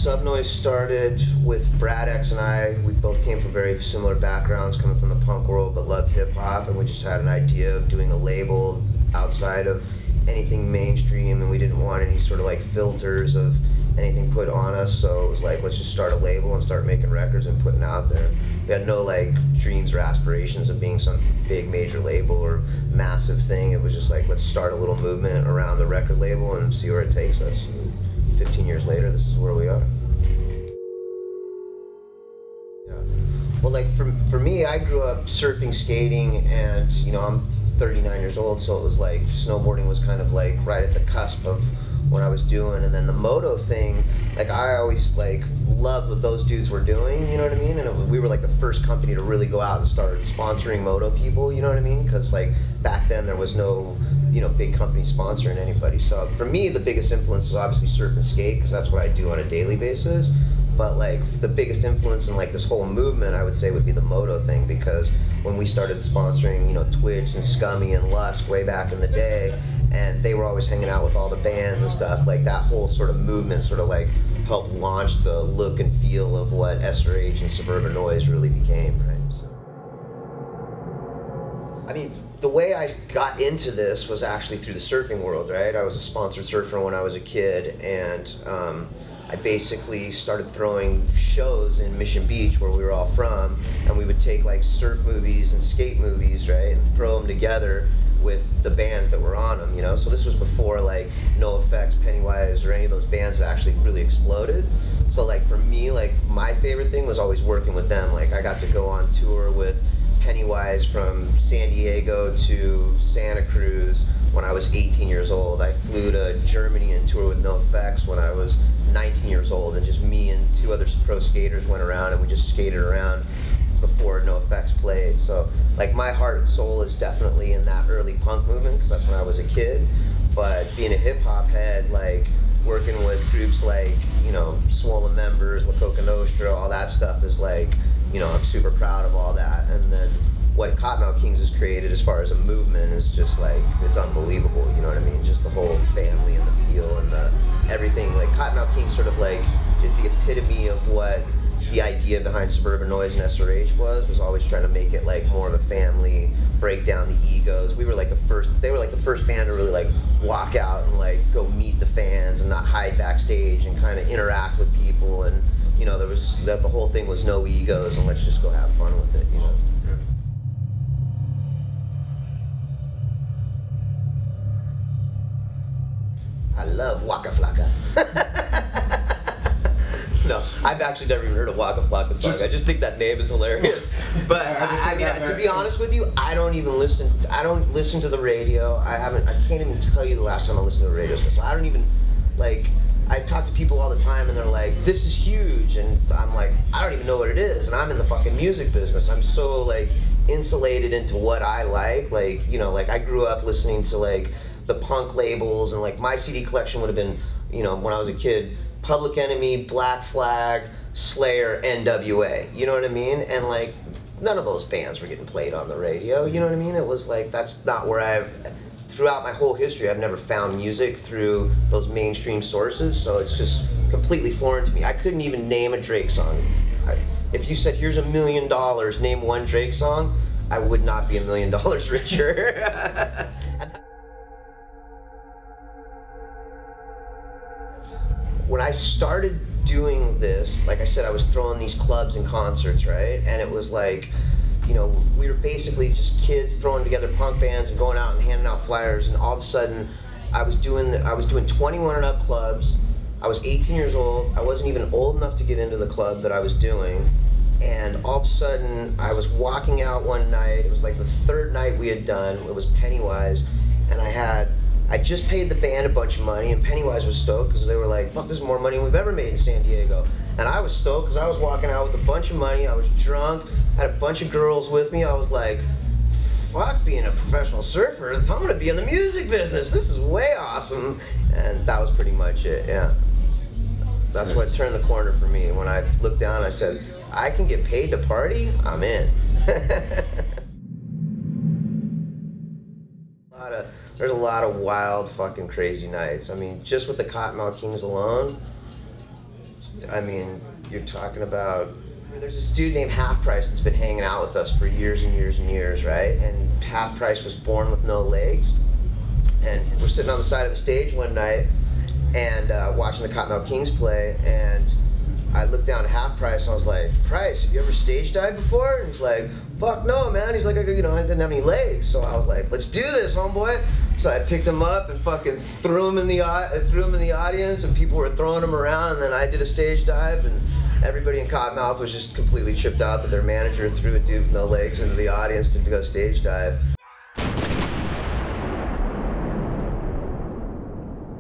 Sub Noize started with Brad X and I. We both came from very similar backgrounds, coming from the punk world, but loved hip hop, and we just had an idea of doing a label outside of anything mainstream, and we didn't want any sort of like filters of anything put on us, so it was like, let's just start a label and start making records and putting out there. We had no like dreams or aspirations of being some big major label or massive thing. It was just like, let's start a little movement around the record label and see where it takes us. And 15 years later, this is where we are. Yeah. Well, like for me, I grew up surfing, skating, and you know, I'm 39 years old, so it was like snowboarding was kind of like right at the cusp of what I was doing. And then the moto thing, like I always like loved what those dudes were doing, you know what I mean? And we were like the first company to really go out and start sponsoring moto people, you know what I mean? Because like back then there was no, you know, big company sponsoring anybody. So for me, the biggest influence is obviously surf and skate, because that's what I do on a daily basis. But like the biggest influence in like this whole movement, I would say, would be the moto thing, because when we started sponsoring, you know, Twitch and Scummy and Lusk way back in the day, and they were always hanging out with all the bands and stuff, like that whole sort of movement sort of like helped launch the look and feel of what SRH and Suburban Noize really became, right? So, I mean, the way I got into this was actually through the surfing world, right? I was a sponsored surfer when I was a kid, and I basically started throwing shows in Mission Beach, where we were all from, and we would take like surf movies and skate movies, right, and throw them together with the bands that were on them, you know? So this was before like NoFX, Pennywise, or any of those bands that actually really exploded. So like for me, like my favorite thing was always working with them. Like I got to go on tour with Pennywise from San Diego to Santa Cruz when I was 18 years old. I flew to Germany and toured with NoFX when I was 19 years old, and just me and two other pro skaters went around and we just skated around before NoFX played. So like my heart and soul is definitely in that early punk movement, because that's when I was a kid. But being a hip hop head, like working with groups like, you know, Swollen Members, La Coca Nostra, all that stuff is like, you know, I'm super proud of all that. And then what Cottonmouth Kings has created as far as a movement is just like, it's unbelievable, you know what I mean? Just the whole family and the feel and the everything. Like Cottonmouth Kings sort of like is the epitome of what the idea behind Suburban Noize and SRH was always trying to make it like more of a family, break down the egos. We were like they were like the first band to really like walk out and like go meet the fans and not hide backstage and kind of interact with people. And you know, there was that the whole thing was no egos and let's just go have fun with it, you know. I love Waka Flocka. No, I've actually never even heard a Waka Flocka song. I just think that name is hilarious. But I mean, to be honest with you, I don't listen to the radio. I can't even tell you the last time I listened to a radio station. I don't even, like, I talk to people all the time and they're like, this is huge. And I'm like, I don't even know what it is. And I'm in the fucking music business. I'm so like insulated into what I like, you know, like I grew up listening to like the punk labels, and like my CD collection would have been, you know, when I was a kid, Public Enemy, Black Flag, Slayer, NWA, you know what I mean? And like, none of those bands were getting played on the radio, you know what I mean? It was like, that's not where throughout my whole history, I've never found music through those mainstream sources, so it's just completely foreign to me. I couldn't even name a Drake song. If you said, here's $1 million, name one Drake song, I would not be $1 million richer. When I started doing this, like I said, I was throwing these clubs and concerts, right? And it was like, you know, we were basically just kids throwing together punk bands and going out and handing out flyers, and all of a sudden I was doing 21 and up clubs. I was 18 years old. I wasn't even old enough to get into the club that I was doing. And all of a sudden I was walking out one night. It was like the third night we had done. It was Pennywise, and I just paid the band a bunch of money, and Pennywise was stoked because they were like, fuck, this is more money than we've ever made in San Diego. And I was stoked because I was walking out with a bunch of money, I was drunk, had a bunch of girls with me. I was like, fuck being a professional surfer, I'm gonna be in the music business, this is way awesome. And that was pretty much it, yeah. That's what turned the corner for me. When I looked down, I said, I can get paid to party, I'm in. There's a lot of wild, fucking crazy nights. I mean, just with the Cottonmouth Kings alone, I mean, you're talking about, there's this dude named Half Price that's been hanging out with us for years and years and years, right? And Half Price was born with no legs. And we're sitting on the side of the stage one night and watching the Cottonmouth Kings play, and I looked down at Half Price and I was like, Price, have you ever stage dived before? And he's like, fuck no, man. He's like, I didn't have any legs. So I was like, let's do this, homeboy. So I picked him up and fucking threw him in the audience, and people were throwing him around, and then I did a stage dive, and everybody in Cottonmouth was just completely tripped out that their manager threw a dude with no legs into the audience to go stage dive.